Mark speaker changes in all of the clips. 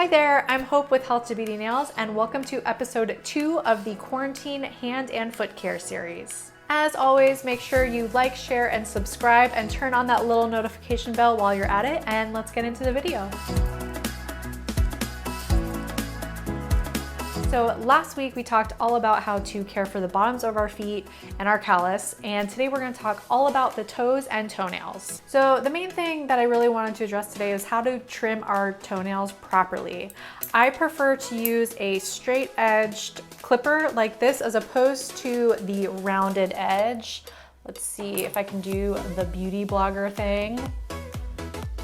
Speaker 1: Hi there, I'm Hope with Health to Beauty Nails, and welcome to episode 2 of the Quarantine Hand and Foot Care series. As always, make sure you like, share, and subscribe, and turn on that little notification bell while you're at it, and let's get into the video. So last week we talked all about how to care for the bottoms of our feet and our callus, and today we're going to talk all about the toes and toenails. So the main thing that I really wanted to address today is how to trim our toenails properly. I prefer to use a straight edged clipper like this as opposed to the rounded edge. Let's see if I can do the beauty blogger thing.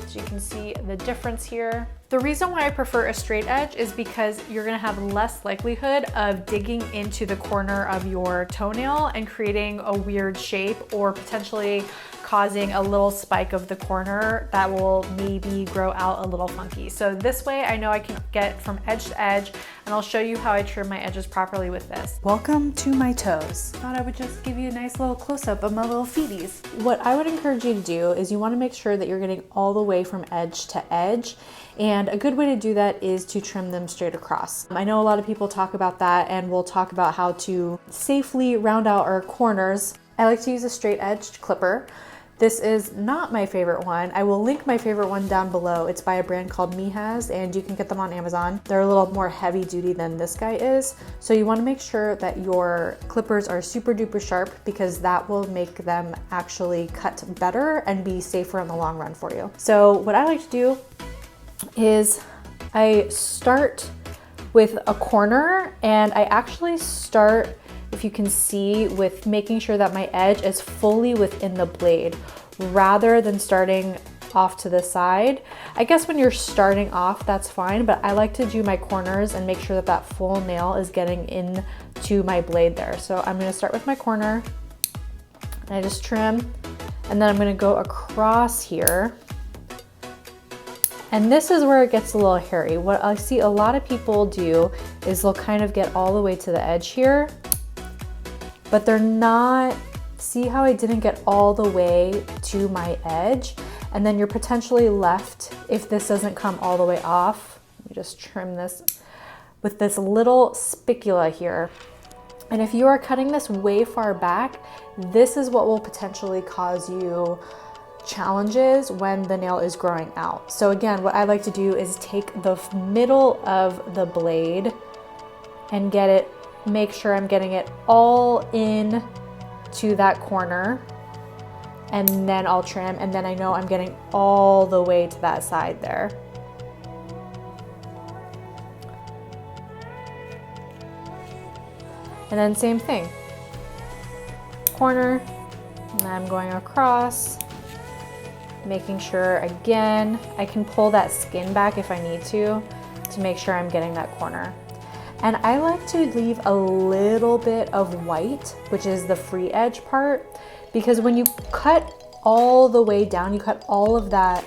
Speaker 1: So you can see the difference here. The reason why I prefer a straight edge is because you're gonna have less likelihood of digging into the corner of your toenail and creating a weird shape or potentially causing a little spike of the corner that will maybe grow out a little funky. So this way I know I can get from edge to edge, and I'll show you how I trim my edges properly with this. Welcome to my toes. Thought I would just give you a nice little close-up of my little feeties. What I would encourage you to do is you wanna make sure that you're getting all the way from edge to edge. And a good way to do that is to trim them straight across. I know a lot of people talk about that, and we'll talk about how to safely round out our corners. I like to use a straight edged clipper. This is not my favorite one. I will link my favorite one down below. It's by a brand called Mihaz, and you can get them on Amazon. They're a little more heavy duty than this guy is. So you wanna make sure that your clippers are super duper sharp, because that will make them actually cut better and be safer in the long run for you. So what I like to do is I start with a corner, and I actually start, if you can see, with making sure that my edge is fully within the blade rather than starting off to the side. I guess when you're starting off, that's fine, but I like to do my corners and make sure that that full nail is getting into my blade there. So I'm gonna start with my corner, and I just trim, and then I'm gonna go across here. And this is where it gets a little hairy. What I see a lot of people do is they'll kind of get all the way to the edge here, but they're not, see how I didn't get all the way to my edge? And then you're potentially left, if this doesn't come all the way off, let me just trim this with this little spicula here. And if you are cutting this way far back, this is what will potentially cause you challenges when the nail is growing out. So again, what I like to do is take the middle of the blade and get it, make sure I'm getting it all in to that corner, and then I'll trim, and then I know I'm getting all the way to that side there. And then same thing, corner, and I'm going across, making sure, again, I can pull that skin back if I need to make sure I'm getting that corner. And I like to leave a little bit of white, which is the free edge part, because when you cut all the way down, you cut all of that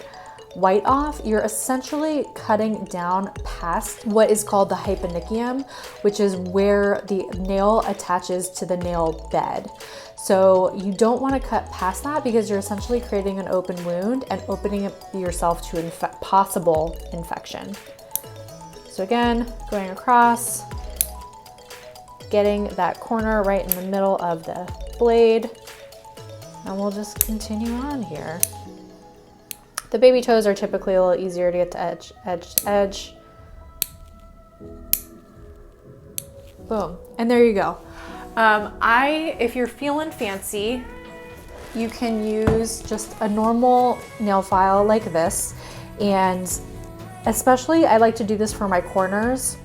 Speaker 1: white off, you're essentially cutting down past what is called the hyponychium, which is where the nail attaches to the nail bed. So you don't want to cut past that, because you're essentially creating an open wound and opening yourself to possible infection. So again, going across, getting that corner right in the middle of the blade, and we'll just continue on here. The baby toes are typically a little easier to get to edge to edge. Boom, and there you go. If you're feeling fancy, you can use just a normal nail file like this, and especially I like to do this for my corners.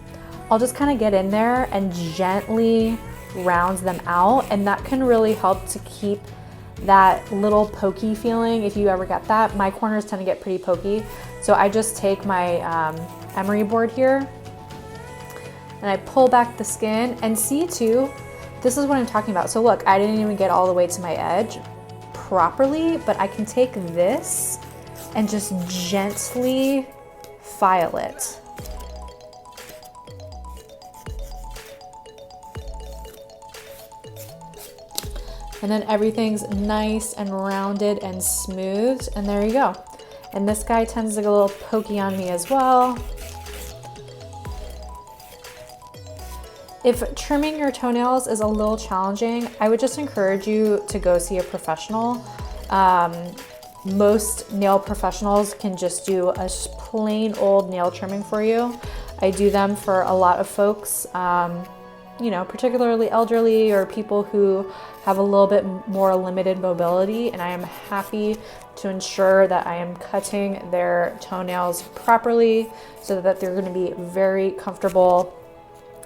Speaker 1: I'll just kind of get in there and gently round them out, and that can really help to keep that little pokey feeling. If you ever get that, my corners tend to get pretty pokey, so I just take my emery board here and I pull back the skin, and see too, this is what I'm talking about. So look, I didn't even get all the way to my edge properly, but I can take this and just gently file it. And then everything's nice and rounded and smooth, and there you go. And this guy tends to get a little pokey on me as well. If trimming your toenails is a little challenging, I would just encourage you to go see a professional. Most nail professionals can just do a plain old nail trimming for you. I do them for a lot of folks, you know, particularly elderly or people who have a little bit more limited mobility, and I am happy to ensure that I am cutting their toenails properly so that they're going to be very comfortable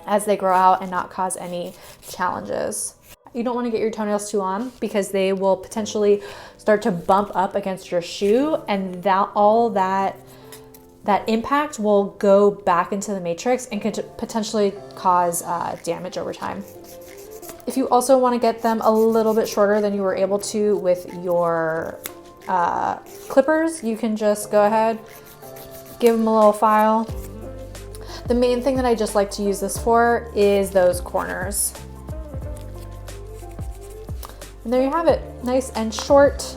Speaker 1: as they grow out and not cause any challenges. You don't want to get your toenails too long because they will potentially start to bump up against your shoe, and that impact will go back into the matrix and could potentially cause damage over time. If you also want to get them a little bit shorter than you were able to with your clippers, you can just go ahead, give them a little file. The main thing that I just like to use this for is those corners. And there you have it, nice and short,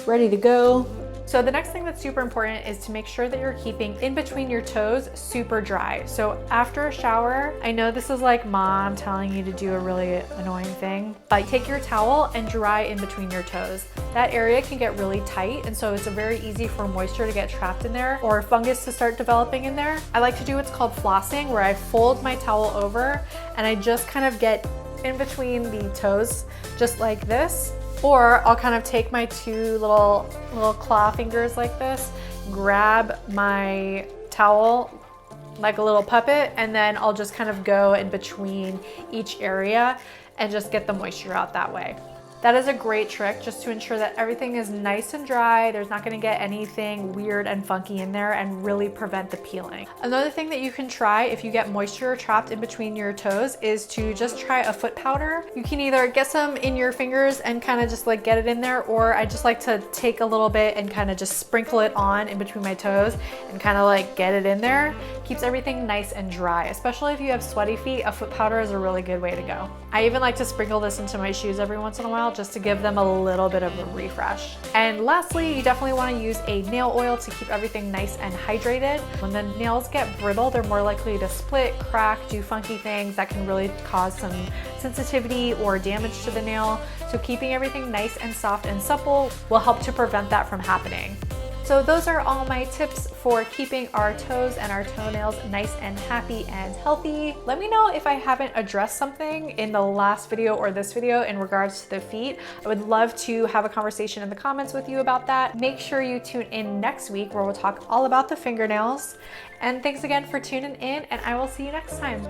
Speaker 1: ready to go. So the next thing that's super important is to make sure that you're keeping in between your toes super dry. So after a shower, I know this is like mom telling you to do a really annoying thing, but take your towel and dry in between your toes. That area can get really tight, and so it's very easy for moisture to get trapped in there or fungus to start developing in there. I like to do what's called flossing, where I fold my towel over and I just kind of get in between the toes, just like this. Or I'll kind of take my two little claw fingers like this, grab my towel like a little puppet, and then I'll just kind of go in between each area and just get the moisture out that way. That is a great trick just to ensure that everything is nice and dry. There's not gonna get anything weird and funky in there and really prevent the peeling. Another thing that you can try if you get moisture trapped in between your toes is to just try a foot powder. You can either get some in your fingers and kind of just like get it in there, or I just like to take a little bit and kind of just sprinkle it on in between my toes and kind of like get it in there. Keeps everything nice and dry. Especially if you have sweaty feet, a foot powder is a really good way to go. I even like to sprinkle this into my shoes every once in a while just to give them a little bit of a refresh. And lastly, you definitely want to use a nail oil to keep everything nice and hydrated. When the nails get brittle, they're more likely to split, crack, do funky things that can really cause some sensitivity or damage to the nail. So keeping everything nice and soft and supple will help to prevent that from happening. So those are all my tips for keeping our toes and our toenails nice and happy and healthy. Let me know if I haven't addressed something in the last video or this video in regards to the feet. I would love to have a conversation in the comments with you about that. Make sure you tune in next week where we'll talk all about the fingernails. And thanks again for tuning in, and I will see you next time.